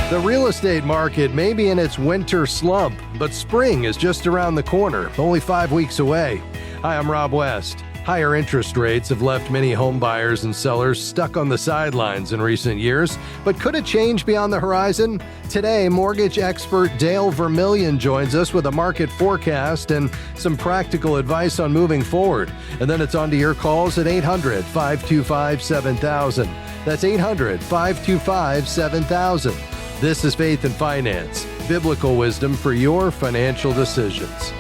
The real estate market may be in its winter slump, but spring is just around the corner, only 5 weeks away. Hi, I'm Rob West. Higher interest rates have left many home buyers and sellers stuck on the sidelines in recent years, but could it change beyond the horizon? Today, mortgage expert Dale Vermillion joins us with a market forecast and some practical advice on moving forward. And then it's on to your calls at 800-525-7000. That's 800-525-7000. This is Faith and Finance, biblical wisdom for your financial decisions.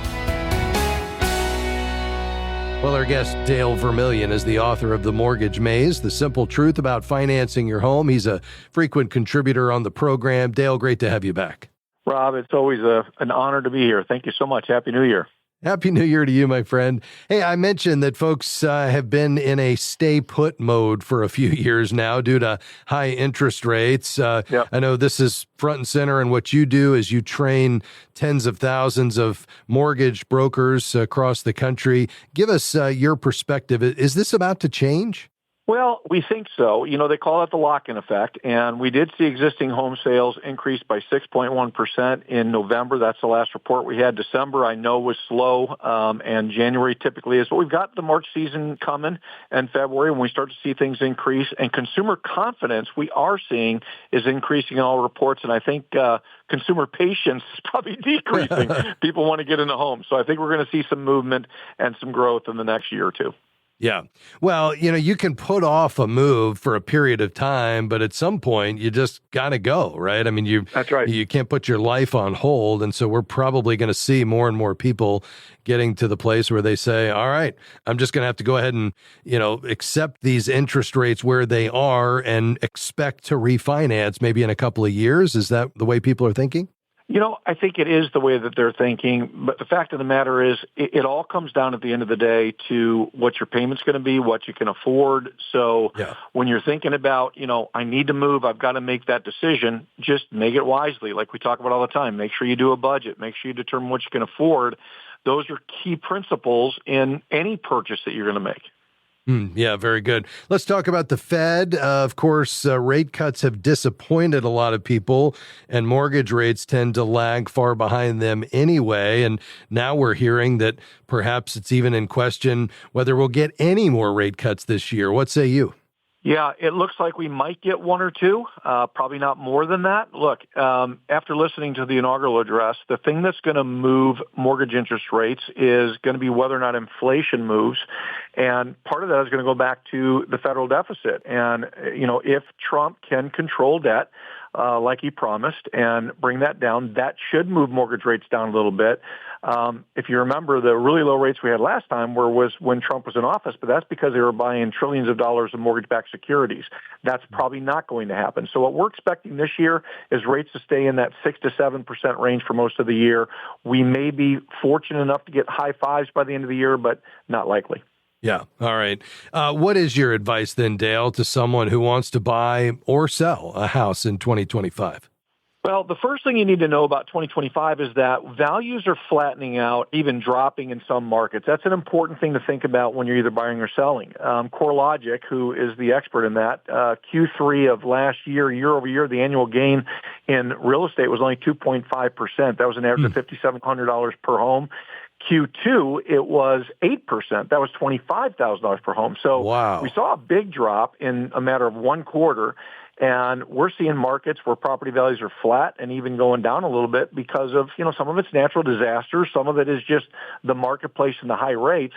Well, our guest, Dale Vermillion, is the author of The Mortgage Maze, The Simple Truth About Financing Your Home. He's a frequent contributor on the program. Dale, great to have you back. Rob, it's always an honor to be here. Thank you so much. Happy New Year. Happy New Year to you, my friend. Hey, I mentioned that folks have been in a stay-put mode for a few years now due to high interest rates. Yep. I know this is front and center, and what you do is you train tens of thousands of mortgage brokers across the country. Give us your perspective. Is this about to change? Well, we think so. You know, they call it the lock-in effect, and we did see existing home sales increase by 6.1% in November. That's the last report we had. December, I know, was slow, and January typically is. But we've got the March season coming, and February, when we start to see things increase. And consumer confidence, we are seeing, is increasing in all reports, and I think consumer patience is probably decreasing. People want to get in a home. So I think we're going to see some movement and some growth in the next year or two. Yeah. Well, you know, you can put off a move for a period of time, but at some point you just got to go, right? I mean, That's right. You can't put your life on hold. And so we're probably going to see more and more people getting to the place where they say, all right, I'm just going to have to go ahead and, you know, accept these interest rates where they are and expect to refinance maybe in a couple of years. Is that the way people are thinking? You know, I think it is the way that they're thinking, but the fact of the matter is it all comes down at the end of the day to what your payment's going to be, what you can afford. So when you're thinking about, you know, I need to move, I've got to make that decision, just make it wisely. Like we talk about all the time, make sure you do a budget, make sure you determine what you can afford. Those are key principles in any purchase that you're going to make. Yeah, very good. Let's talk about the Fed. Of course, rate cuts have disappointed a lot of people, and mortgage rates tend to lag far behind them anyway. And now we're hearing that perhaps it's even in question whether we'll get any more rate cuts this year. What say you? Yeah, it looks like we might get one or two, probably not more than that. Look, after listening to the inaugural address, the thing that's going to move mortgage interest rates is going to be whether or not inflation moves. And part of that is going to go back to the federal deficit. And, you know, if Trump can control debt, like he promised, and bring that down, that should move mortgage rates down a little bit. If you remember, the really low rates we had last time was when Trump was in office, but that's because they were buying trillions of dollars of mortgage-backed securities. That's probably not going to happen. So what we're expecting this year is rates to stay in that 6 to 7% range for most of the year. We may be fortunate enough to get high fives by the end of the year, but not likely. Yeah. All right. What is your advice then, Dale, to someone who wants to buy or sell a house in 2025? Well, the first thing you need to know about 2025 is that values are flattening out, even dropping in some markets. That's an important thing to think about when you're either buying or selling. CoreLogic, who is the expert in that, Q3 of last year, year over year, the annual gain in real estate was only 2.5%. That was an average of $5,700 per home. Q2, it was 8%. That was $25,000 per home. So we saw a big drop in a matter of one quarter. And we're seeing markets where property values are flat and even going down a little bit because of, you know, some of it's natural disasters. Some of it is just the marketplace and the high rates.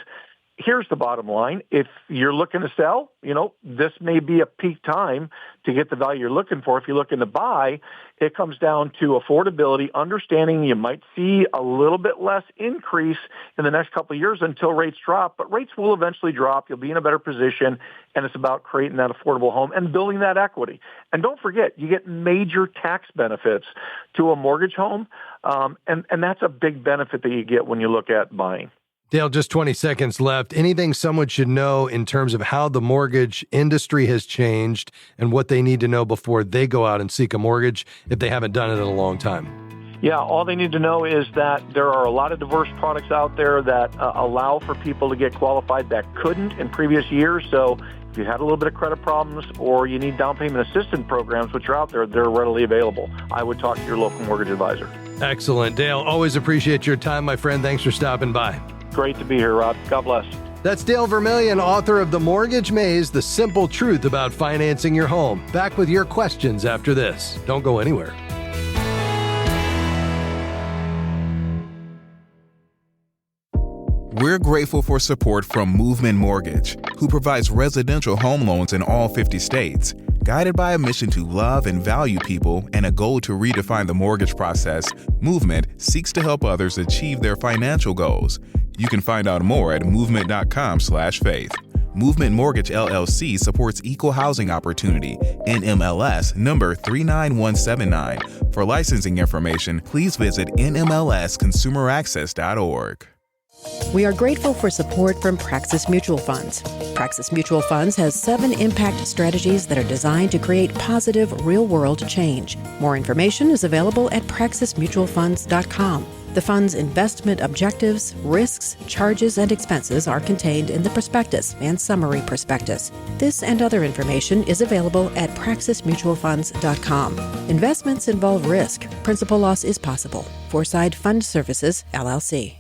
Here's the bottom line. If you're looking to sell, you know, this may be a peak time to get the value you're looking for. If you're looking to buy, it comes down to affordability, understanding you might see a little bit less increase in the next couple of years until rates drop, but rates will eventually drop. You'll be in a better position, and it's about creating that affordable home and building that equity. And don't forget, you get major tax benefits to a mortgage home, and that's a big benefit that you get when you look at buying. Dale, just 20 seconds left. Anything someone should know in terms of how the mortgage industry has changed and what they need to know before they go out and seek a mortgage if they haven't done it in a long time? Yeah, all they need to know is that there are a lot of diverse products out there that allow for people to get qualified that couldn't in previous years. So if you had a little bit of credit problems or you need down payment assistance programs, which are out there, they're readily available. I would talk to your local mortgage advisor. Excellent. Dale, always appreciate your time, my friend. Thanks for stopping by. Great to be here, Rob. God bless. That's Dale Vermillion, author of The Mortgage Maze, The Simple Truth About Financing Your Home. Back with your questions after this. Don't go anywhere. We're grateful for support from Movement Mortgage, who provides residential home loans in all 50 states. Guided by a mission to love and value people and a goal to redefine the mortgage process, Movement seeks to help others achieve their financial goals. You can find out more at movement.com/faith. Movement Mortgage LLC supports equal housing opportunity, NMLS number 39179. For licensing information, please visit nmlsconsumeraccess.org. We are grateful for support from Praxis Mutual Funds. Praxis Mutual Funds has 7 impact strategies that are designed to create positive, real-world change. More information is available at praxismutualfunds.com. The fund's investment objectives, risks, charges, and expenses are contained in the prospectus and summary prospectus. This and other information is available at praxismutualfunds.com. Investments involve risk. Principal loss is possible. Foreside Fund Services, LLC.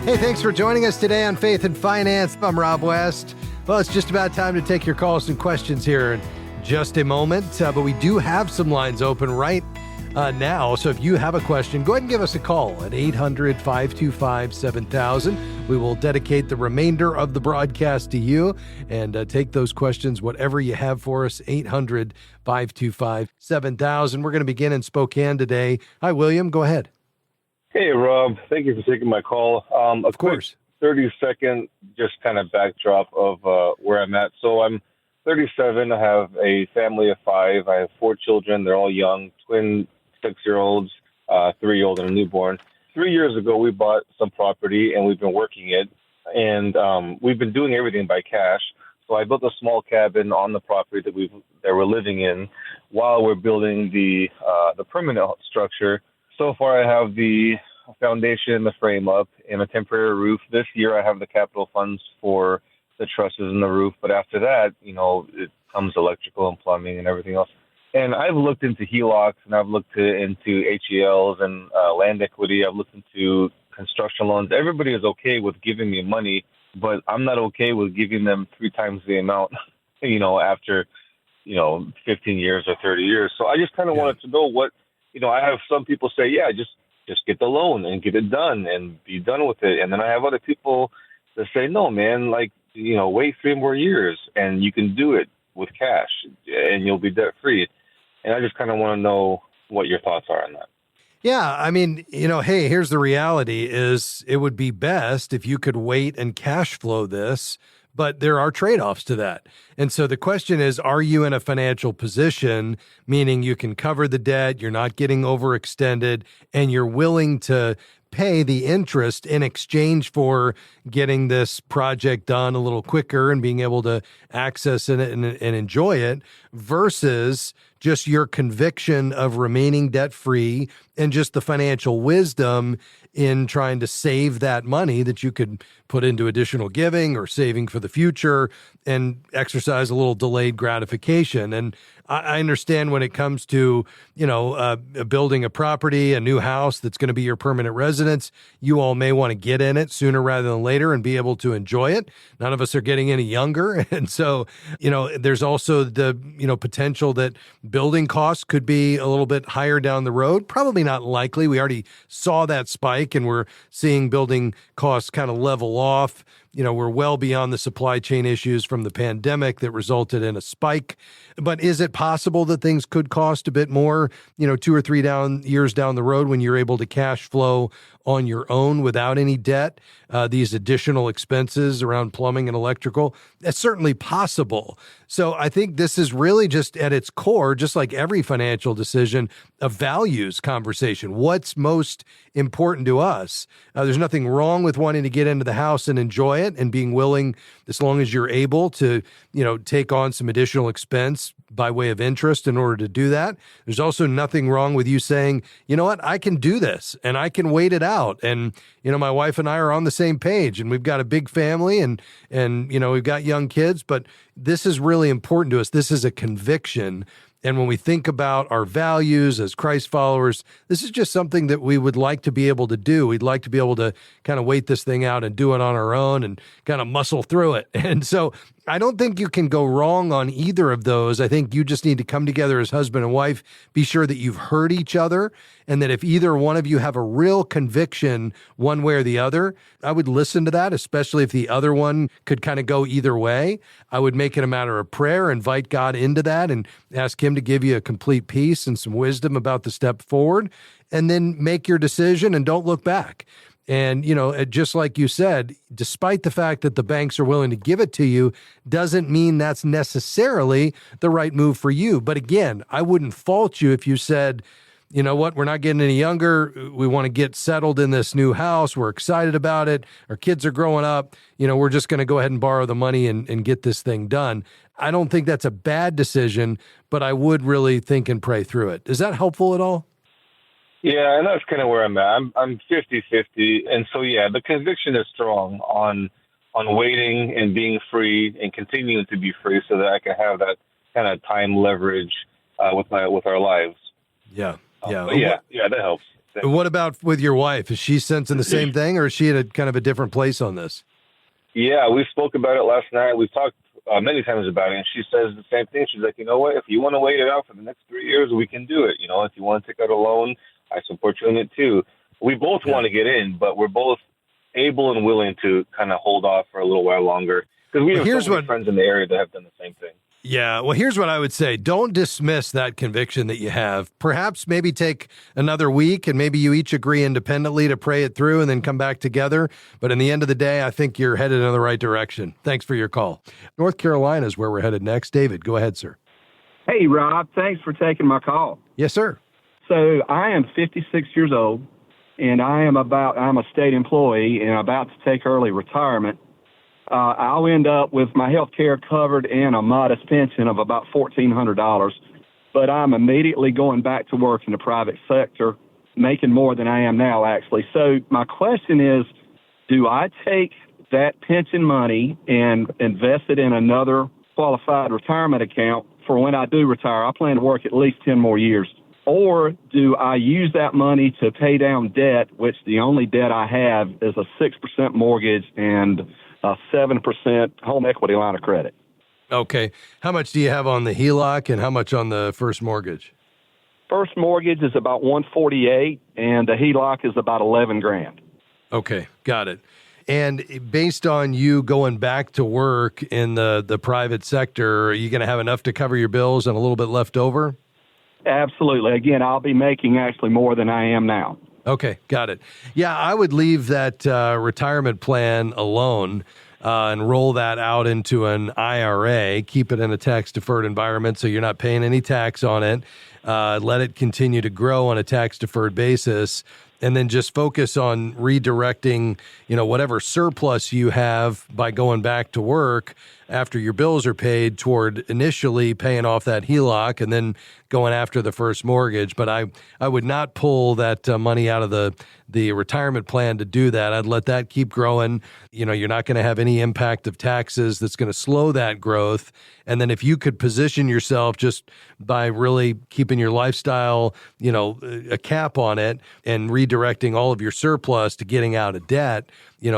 Hey, thanks for joining us today on Faith and Finance. I'm Rob West. Well, it's just about time to take your calls and questions here in just a moment, but we do have some lines open right now. So if you have a question, go ahead and give us a call at 800-525-7000. We will dedicate the remainder of the broadcast to you and take those questions, whatever you have for us, 800-525-7000. We're going to begin in Spokane today. Hi, William. Go ahead. Hey, Rob. Thank you for taking my call. Of course. 30-second just kind of backdrop of where I'm at. So I'm 37. I have a family of 5. I have 4 children. They're all young, twin 6-year-olds, 3-year-old, and a newborn. 3 years ago, we bought some property, and we've been working it. And we've been doing everything by cash. So I built a small cabin on the property that we're living in while we're building the permanent structure. So far, I have the foundation, the frame up, and a temporary roof. This year, I have the capital funds for the trusses and the roof. But after that, it comes electrical and plumbing and everything else. And I've looked into HELOCs, and I've looked into HELs and land equity. I've looked into construction loans. Everybody is okay with giving me money, but I'm not okay with giving them 3 times the amount, after, 15 years or 30 years. So I just kind of wanted to know what, I have some people say, yeah, just get the loan and get it done and be done with it. And then I have other people that say, no, man, wait 3 more years and you can do it with cash and you'll be debt free. And I just kind of want to know what your thoughts are on that. Yeah, I mean, hey, here's the reality is it would be best if you could wait and cash flow this, but there are trade-offs to that. And so the question is, are you in a financial position, meaning you can cover the debt, you're not getting overextended, and you're willing to pay the interest in exchange for getting this project done a little quicker and being able to access it and enjoy it versus just your conviction of remaining debt-free and just the financial wisdom in trying to save that money that you could put into additional giving or saving for the future and exercise a little delayed gratification. And I understand when it comes to, building a property, a new house that's going to be your permanent residence, you all may want to get in it sooner rather than later and be able to enjoy it. None of us are getting any younger. And so, there's also the, potential that building costs could be a little bit higher down the road. Probably not likely. We already saw that spike and we're seeing building costs kind of level off. We're well beyond the supply chain issues from the pandemic that resulted in a spike. But is it possible that things could cost a bit more, 2 or 3 years down the road when you're able to cash flow on your own without any debt, these additional expenses around plumbing and electrical? That's certainly possible. So I think this is really just at its core, just like every financial decision, a values conversation. What's most important to us. There's nothing wrong with wanting to get into the house and enjoy it and being willing, as long as you're able to, take on some additional expense by way of interest in order to do that. There's also nothing wrong with you saying, you know what, I can do this and I can wait it out. And, my wife and I are on the same page, and we've got a big family and we've got young kids, but this is really important to us. This is a conviction. And when we think about our values as Christ followers, this is just something that we would like to be able to do. We'd like to be able to kind of wait this thing out and do it on our own and kind of muscle through it. And so I don't think you can go wrong on either of those. I think you just need to come together as husband and wife, be sure that you've heard each other, and that if either one of you have a real conviction one way or the other, I would listen to that, especially if the other one could kind of go either way. I would make it a matter of prayer, invite God into that, and ask him to give you a complete peace and some wisdom about the step forward, and then make your decision and don't look back. And, just like you said, despite the fact that the banks are willing to give it to you, doesn't mean that's necessarily the right move for you. But again, I wouldn't fault you if you said, you know what, we're not getting any younger. We want to get settled in this new house. We're excited about it. Our kids are growing up. We're just going to go ahead and borrow the money and get this thing done. I don't think that's a bad decision, but I would really think and pray through it. Is that helpful at all? Yeah, and that's kind of where I'm at. I'm 50-50, and so the conviction is strong on waiting and being free and continuing to be free, so that I can have that kind of time leverage with our lives. Yeah. That helps. What about with your wife? Is she sensing the same thing, or is she at a kind of a different place on this? Yeah, we spoke about it last night. We've talked many times about it, and she says the same thing. She's like, you know what? If you want to wait it out for the next 3 years, we can do it. If you want to take out a loan, I support you in it too. We both want to get in, but we're both able and willing to kind of hold off for a little while longer, because we have so many friends in the area that have done the same thing. Yeah, well, here's what I would say. Don't dismiss that conviction that you have. Perhaps maybe take another week and maybe you each agree independently to pray it through and then come back together. But in the end of the day, I think you're headed in the right direction. Thanks for your call. North Carolina is where we're headed next. David, go ahead, sir. Hey, Rob. Thanks for taking my call. Yes, sir. So I am 56 years old, and I'm a state employee and about to take early retirement. I'll end up with my health care covered and a modest pension of about $1,400, but I'm immediately going back to work in the private sector, making more than I am now, actually. So my question is, do I take that pension money and invest it in another qualified retirement account for when I do retire? I plan to work at least 10 more years. Or do I use that money to pay down debt, which the only debt I have is a 6% mortgage and a 7% home equity line of credit? Okay. How much do you have on the HELOC and how much on the first mortgage? First mortgage is about $148, and the HELOC is about $11,000. Okay, got it. And based on you going back to work in the private sector, are you going to have enough to cover your bills and a little bit left over? Absolutely. Again, I'll be making actually more than I am now. Okay, got it. Yeah, I would leave that retirement plan alone and roll that out into an IRA, keep it in a tax-deferred environment so you're not paying any tax on it, let it continue to grow on a tax-deferred basis, and then just focus on redirecting, whatever surplus you have by going back to work after your bills are paid toward initially paying off that HELOC and then going after the first mortgage. But I would not pull that money out of the retirement plan to do that. I'd let that keep growing. You're not going to have any impact of taxes that's going to slow that growth. And then if you could position yourself just by really keeping your lifestyle, a cap on it and redirecting all of your surplus to getting out of debt,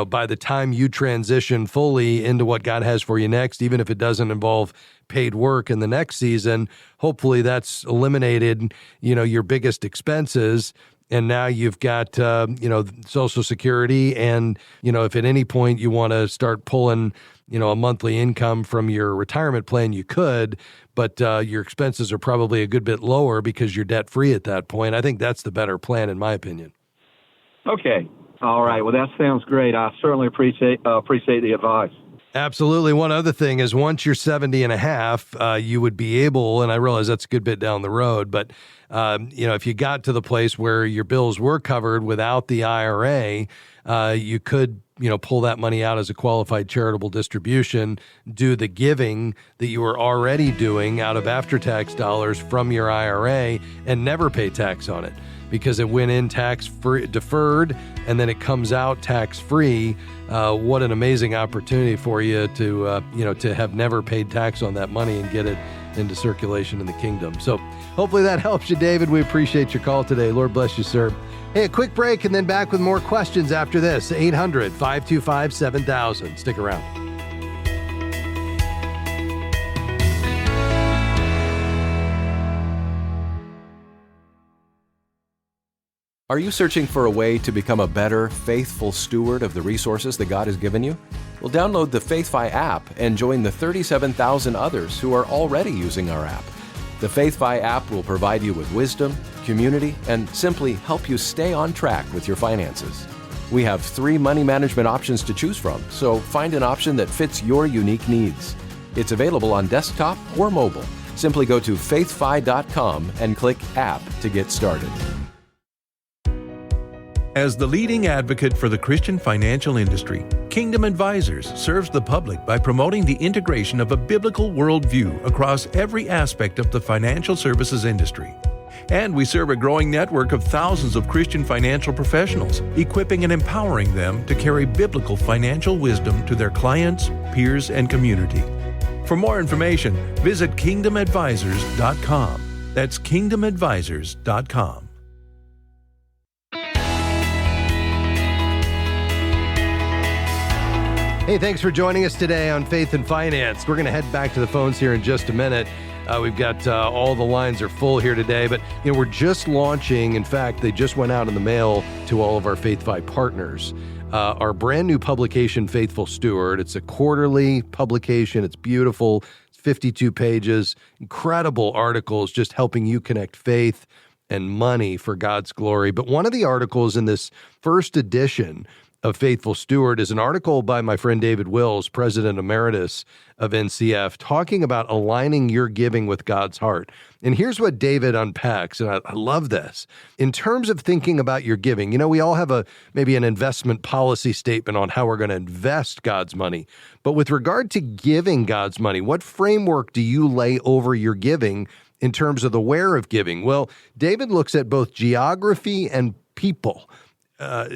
by the time you transition fully into what God has for you next, even if it doesn't involve paid work in the next season, hopefully that's eliminated, your biggest expenses. And now you've got, Social Security. And, if at any point you want to start pulling, a monthly income from your retirement plan, you could, but your expenses are probably a good bit lower because you're debt free at that point. I think that's the better plan, in my opinion. Okay. All right. Well, that sounds great. I certainly appreciate the advice. Absolutely. One other thing is once you're 70 and a half, you would be able, and I realize that's a good bit down the road, but if you got to the place where your bills were covered without the IRA, you could, pull that money out as a qualified charitable distribution, do the giving that you were already doing out of after-tax dollars from your IRA and never pay tax on it because it went in tax-free, deferred, and then it comes out tax-free. What an amazing opportunity for you to have never paid tax on that money and get it into circulation in the kingdom. So hopefully that helps you, David. We appreciate your call today. Lord bless you, sir. Hey, a quick break and then back with more questions after this. 800-525-7000. Stick around. Are you searching for a way to become a better, faithful steward of the resources that God has given you? Well, download the FaithFi app and join the 37,000 others who are already using our app. The FaithFi app will provide you with wisdom, community, and simply help you stay on track with your finances. We have 3 money management options to choose from, so find an option that fits your unique needs. It's available on desktop or mobile. Simply go to faithfi.com and click App to get started. As the leading advocate for the Christian financial industry, Kingdom Advisors serves the public by promoting the integration of a biblical worldview across every aspect of the financial services industry. And we serve a growing network of thousands of Christian financial professionals, equipping and empowering them to carry biblical financial wisdom to their clients, peers, and community. For more information, visit kingdomadvisors.com. That's kingdomadvisors.com. Hey, thanks for joining us today on Faith and Finance. We're going to head back to the phones here in just a minute. We've got all the lines are full here today, but we're just launching. In fact, they just went out in the mail to all of our FaithFi partners. Our brand new publication, Faithful Steward. It's a quarterly publication. It's beautiful. It's 52 pages, incredible articles just helping you connect faith and money for God's glory. But one of the articles in this first edition of Faithful Steward is an article by my friend David Wills, President Emeritus of NCF, talking about aligning your giving with God's heart. And here's what David unpacks, and I love this. In terms of thinking about your giving, we all have maybe an investment policy statement on how we're going to invest God's money. But with regard to giving God's money, what framework do you lay over your giving in terms of the where of giving? Well, David looks at both geography and people.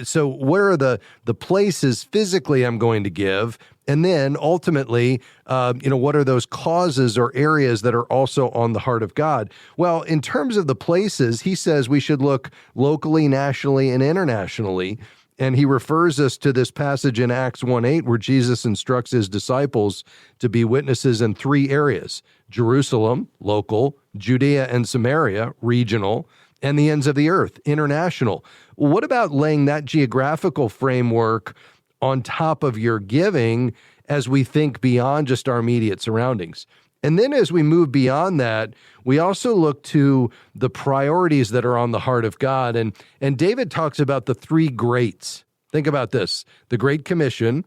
So where are the places physically I'm going to give? And then ultimately, what are those causes or areas that are also on the heart of God? Well, in terms of the places, he says we should look locally, nationally, and internationally. And he refers us to this passage in Acts 1:8 where Jesus instructs his disciples to be witnesses in 3 areas: Jerusalem, local; Judea and Samaria, regional; and the ends of the earth, international. What about laying that geographical framework on top of your giving as we think beyond just our immediate surroundings? And then as we move beyond that, we also look to the priorities that are on the heart of God. And David talks about the 3 greats. Think about this: the Great Commission,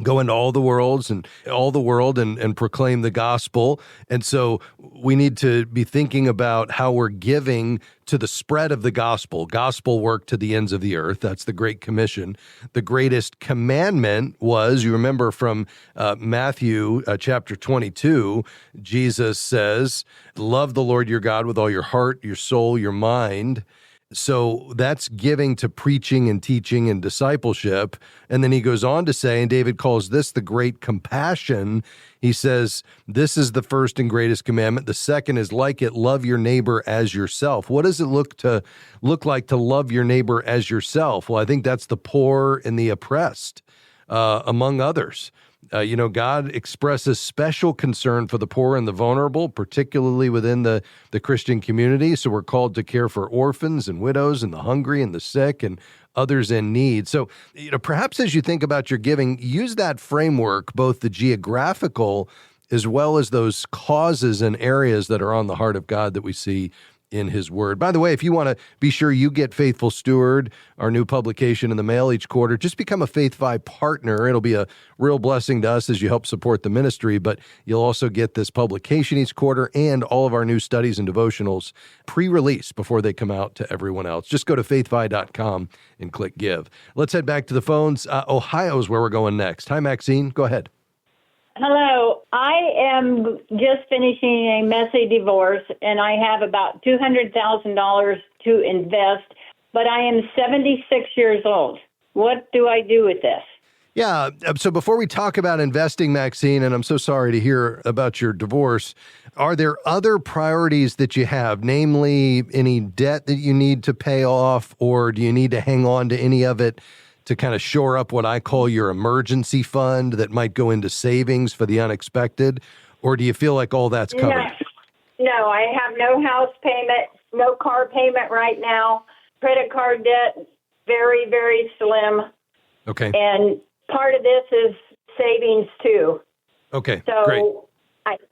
go into all the world and proclaim the gospel. And so we need to be thinking about how we're giving to the spread of the gospel work to the ends of the earth. That's the Great Commission. The greatest commandment was, you remember from Matthew chapter 22, Jesus says, love the Lord your God with all your heart, your soul, your mind. So that's giving to preaching and teaching and discipleship. And then he goes on to say, and David calls this the great compassion. He says, this is the first and greatest commandment. The second is like it, love your neighbor as yourself. What does it look like to love your neighbor as yourself? Well, I think that's the poor and the oppressed, among others. God expresses special concern for the poor and the vulnerable, particularly within the Christian community. So we're called to care for orphans and widows and the hungry and the sick and others in need. So, perhaps as you think about your giving, use that framework, both the geographical as well as those causes and areas that are on the heart of God that we see in his word. By the way, if you want to be sure you get Faithful Steward, our new publication in the mail each quarter, just become a Faith Fi partner. It'll be a real blessing to us as you help support the ministry, but you'll also get this publication each quarter and all of our new studies and devotionals pre-release before they come out to everyone else. Just go to faithfi.com and click give. Let's head back to the phones. Ohio is where we're going next. Hi, Maxine. Go ahead. Hello. I am just finishing a messy divorce, and I have about $200,000 to invest, but I am 76 years old. What do I do with this? Yeah, so before we talk about investing, Maxine, and I'm so sorry to hear about your divorce, are there other priorities that you have, namely any debt that you need to pay off, or do you need to hang on to any of it to kind of shore up what I call your emergency fund that might go into savings for the unexpected? Or do you feel like all that's covered? No, I have no house payment, no car payment right now. Credit card debt, very, very slim. Okay. And part of this is savings too. Okay, so great.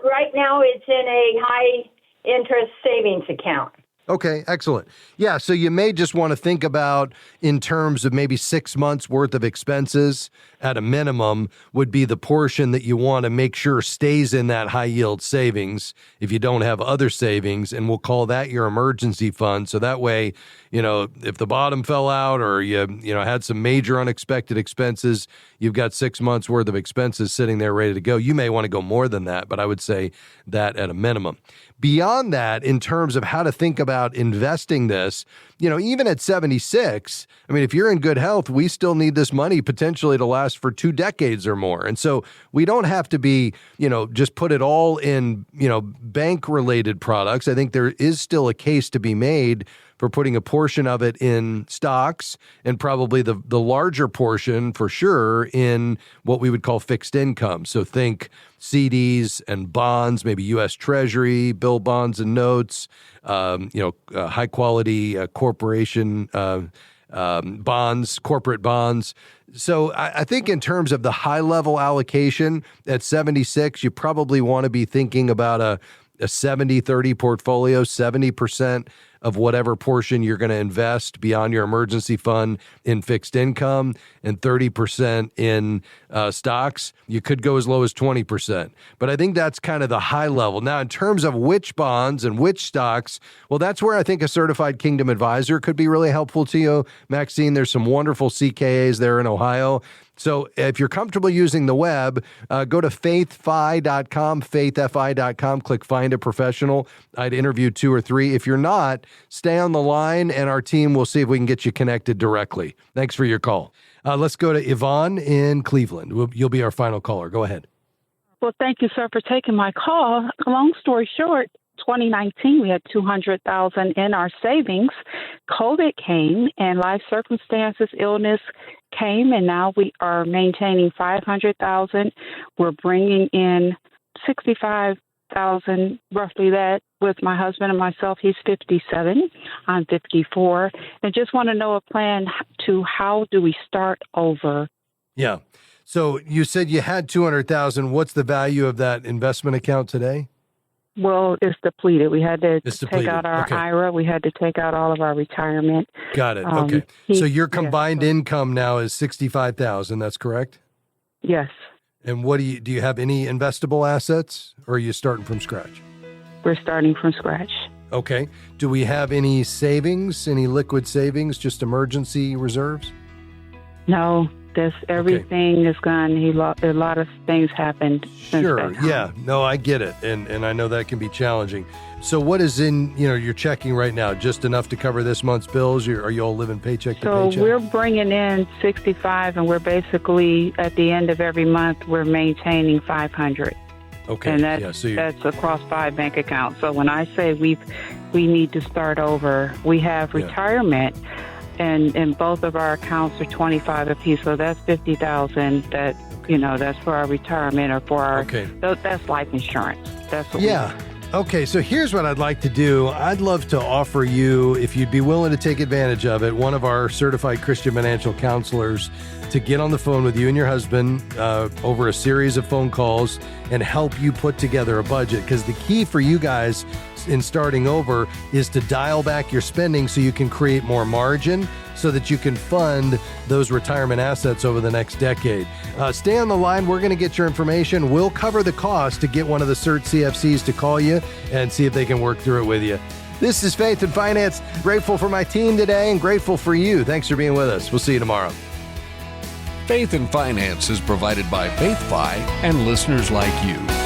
Right now it's in a high interest savings account. Okay, excellent. Yeah, so you may just want to think about in terms of maybe 6 months worth of expenses at a minimum would be the portion that you want to make sure stays in that high yield savings if you don't have other savings, and we'll call that your emergency fund. So that way, if the bottom fell out or you had some major unexpected expenses, you've got 6 months worth of expenses sitting there ready to go. You may want to go more than that, but I would say that at a minimum. Beyond that, in terms of how to think about investing this, even at 76, I mean, if you're in good health, we still need this money potentially to last for 2 decades or more. And so we don't have to be, just put it all in, bank-related products. I think there is still a case to be made for putting a portion of it in stocks and probably the larger portion for sure in what we would call fixed income. So think CDs and bonds, maybe U.S. Treasury, bill bonds and notes, high quality corporation bonds, corporate bonds. So I think in terms of the high level allocation at 76, you probably want to be thinking about a 70-30 portfolio, 70% of whatever portion you're going to invest beyond your emergency fund in fixed income and 30% in stocks. You could go as low as 20%. But I think that's kind of the high level. Now, in terms of which bonds and which stocks, well, that's where I think a certified Kingdom advisor could be really helpful to you, Maxine. There's some wonderful CKAs there in Ohio. So if you're comfortable using the web, go to faithfi.com, faithfi.com, click Find a Professional. I'd interview 2 or 3. If you're not, stay on the line, and our team will see if we can get you connected directly. Thanks for your call. Let's go to Yvonne in Cleveland. You'll be our final caller. Go ahead. Well, thank you, sir, for taking my call. Long story short, 2019, we had $200,000 in our savings. COVID came and life circumstances, illness came, and now we are maintaining $500,000. We're bringing in $65,000, roughly that, with my husband and myself. He's 57. I'm 54. And just want to know a plan to how do we start over? Yeah. So you said you had $200,000. What's the value of that investment account today? Well, it's depleted. We had to take out our IRA. We had to take out all of our retirement. Got it. Okay. So your combined income now is $65,000. That's correct? Yes. And what do you have any investable assets, or are you starting from scratch? We're starting from scratch. Okay. Do we have any savings, any liquid savings, just emergency reserves? No. Everything is gone. A lot of things happened. Sure. Yeah. No, I get it. And I know that can be challenging. So what is in, your checking right now? Just enough to cover this month's bills? Are you all living paycheck to paycheck? So we're bringing in 65, and we're basically, at the end of every month, we're maintaining 500. Okay. And that's across 5 bank accounts. So when I say we need to start over, we have retirement. And both of our accounts are 25 apiece, so that's 50,000. That that's for our retirement or for our. Okay. That's life insurance. That's what. Yeah. Okay. So here's what I'd like to do. I'd love to offer you, if you'd be willing to take advantage of it, one of our certified Christian financial counselors to get on the phone with you and your husband over a series of phone calls and help you put together a budget. Because the key for you guys in starting over is to dial back your spending so you can create more margin so that you can fund those retirement assets over the next decade. Stay on the line. We're going to get your information. We'll cover the cost to get one of the CERT CFCs to call you and see if they can work through it with you. This is Faith and Finance. Grateful for my team today and grateful for you. Thanks for being with us. We'll see you tomorrow. Faith and Finance is provided by FaithFi and listeners like you.